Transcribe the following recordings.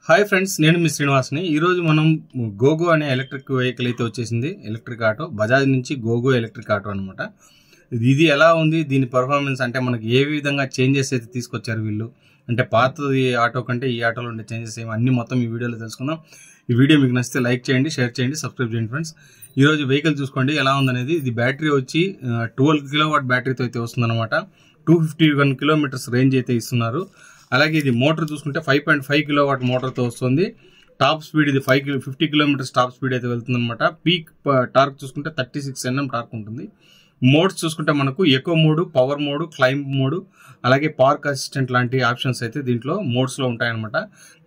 Hi friends, నేను మీ శ్రీనివాస్ని. ఈరోజు మనం గోగో అనే ఎలక్ట్రిక్ వెహికల్ అయితే వచ్చేసింది. ఎలక్ట్రిక్ ఆటో, బజాజ్ నుంచి గోగో ఎలక్ట్రిక్ ఆటో అనమాట. ఇది ఎలా ఉంది, దీని పర్ఫార్మెన్స్ అంటే మనకి ఏ విధంగా చేంజెస్ అయితే తీసుకొచ్చారు వీళ్ళు, అంటే పాతది ఆటో కంటే ఈ ఆటోలో ఉండే చేంజెస్ ఏమి అన్ని మొత్తం ఈ వీడియోలో తెలుసుకుందాం. ఈ వీడియో మీకు నచ్చితే లైక్ చేయండి, షేర్ చేయండి, సబ్స్క్రైబ్ చేయండి ఫ్రెండ్స్. ఈరోజు వెహికల్ చూసుకోండి ఎలా ఉందనేది. ఇది బ్యాటరీ వచ్చి 12 కిలోవాట్ బ్యాటరీతో అయితే వస్తుందన్నమాట. 251 కిలోమీటర్స్ రేంజ్ అయితే ఇస్తున్నారు. అలాగే ఇది మోటార్ చూసుకుంటే 5.5 కిలోవాట్ మోటార్తో వస్తుంది. టాప్ స్పీడ్ ఇది 50 కిలోమీటర్స్ టాప్ స్పీడ్ అయితే వెళ్తుంది అనమాట. పీక్ టార్క్ చూసుకుంటే 36 Nm టార్క్ ఉంటుంది. మోడ్స్ చూసుకుంటే మనకు echo mode, power mode, climb mode, అలాగే పార్క్ అసిస్టెంట్ లాంటి ఆప్షన్స్ అయితే దీంట్లో మోడ్స్లో ఉంటాయన్నమాట.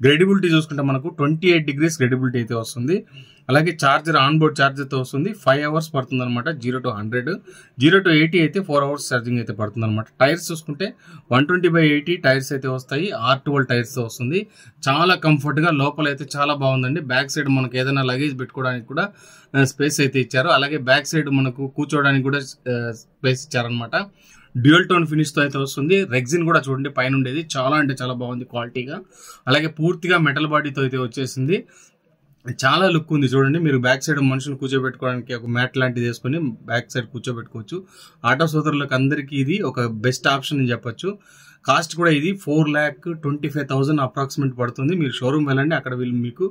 గ్రేడబిలిటీ చూసుకుంటే మనకు 28 degrees గ్రేడబిలిటీ అయితే వస్తుంది. అలాగే చార్జర్ ఆన్బోర్డ్ ఛార్జర్తో వస్తుంది. 5 hours పడుతుంది అనమాట. 0 to 100, 0 to 80 అయితే 4 hours ఛార్జింగ్ అయితే పడుతుంది అనమాట. టైర్స్ చూసుకుంటే 120/80 టైర్స్ అయితే వస్తాయి. R12 టైర్స్తో వస్తుంది. చాలా కంఫర్ట్గా, లోపల అయితే చాలా బాగుందండి. బ్యాక్ సైడ్ మనకు ఏదైనా లగేజ్ పెట్టుకోవడానికి కూడా స్పేస్ అయితే ఇచ్చారు. అలాగే బ్యాక్ సైడ్ మనకు కూర్చోవడానికి కూడా స్పేస్ ఇచ్చారనమాట. డ్యూయల్ టోన్ ఫినిష్తో అయితే వస్తుంది. రెగ్జిన్ కూడా చూడండి పైన ఉండేది, చాలా అంటే చాలా బాగుంది క్వాలిటీగా. అలాగే పూర్తిగా మెటల్ బాడీతో అయితే వచ్చేసింది. చాలా లుక్ ఉంది చూడండి. మీరు బ్యాక్ సైడ్ మనుషులు కూర్చోబెట్టుకోవడానికి ఒక మ్యాట్ లాంటిది వేసుకొని బ్యాక్ సైడ్ కూర్చోబెట్టుకోవచ్చు. ఆటో సోదరులకు అందరికీ ఇది ఒక బెస్ట్ ఆప్షన్ అని చెప్పొచ్చు. కాస్ట్ కూడా ఇది 4,25,000 అప్రాక్సిమేట్ పడుతుంది. మీరు షోరూమ్ వెళ్ళండి, అక్కడ వీళ్ళు మీకు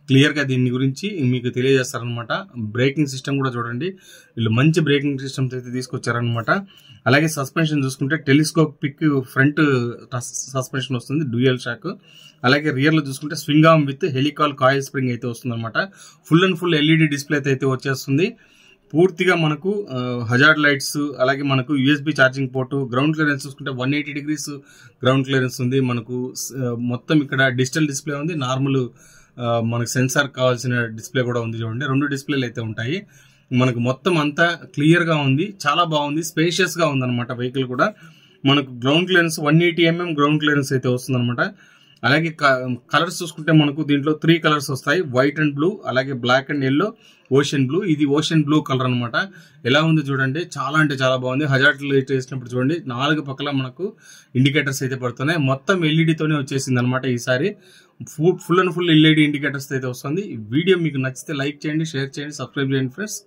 క్లియర్గా దీని గురించి మీకు తెలియజేస్తారనమాట. బ్రేకింగ్ సిస్టమ్ కూడా చూడండి, వీళ్ళు మంచి బ్రేకింగ్ సిస్టమ్స్ అయితే తీసుకొచ్చారనమాట. అలాగే సస్పెన్షన్ చూసుకుంటే టెలిస్కోపిక్ ఫ్రంట్ సస్పెన్షన్ వస్తుంది, డ్యూయల్ షాక్. అలాగే రియర్లో చూసుకుంటే swing arm with helical coil spring అయితే వస్తుంది అనమాట. Full and full LED display అయితే వచ్చేస్తుంది. పూర్తిగా మనకు హజార్డ్ లైట్స్, అలాగే మనకు USB charging port. Ground clearance చూసుకుంటే 180 degrees గ్రౌండ్ క్లియరెన్స్ ఉంది. మనకు మొత్తం ఇక్కడ డిజిటల్ డిస్ప్లే ఉంది, నార్మల్ మనకు సెన్సార్ కావాల్సిన డిస్ప్లే కూడా ఉంది చూడండి. 2 డిస్ప్లేలు అయితే ఉంటాయి. మనకు మొత్తం అంతా క్లియర్గా ఉంది, చాలా బాగుంది, స్పేషియస్గా ఉందన్నమాట. వెహికల్ కూడా మనకు ground clearance 180 mm ground clearance అయితే వస్తుందన్నమాట. అలాగే కలర్స్ చూసుకుంటే మనకు దీంట్లో 3 కలర్స్ వస్తాయి, వైట్ అండ్ బ్లూ, అలాగే black and yellow, ocean blue. ఇది ఓషన్ బ్లూ కలర్ అనమాట. ఎలా ఉంది చూడండి, చాలా అంటే చాలా బాగుంది. హజార్డ్ లైట్ వేసినప్పుడు చూడండి 4 పక్కల మనకు ఇండికేటర్స్ అయితే పడుతున్నాయి. మొత్తం LED-తోనే వచ్చేసింది అనమాట. ఈసారి full and full LED indicators అయితే వస్తుంది. ఈ వీడియో మీకు నచ్చితే లైక్ చేయండి, షేర్ చేయండి, సబ్స్క్రైబ్ చేయండి ఫ్రెండ్స్.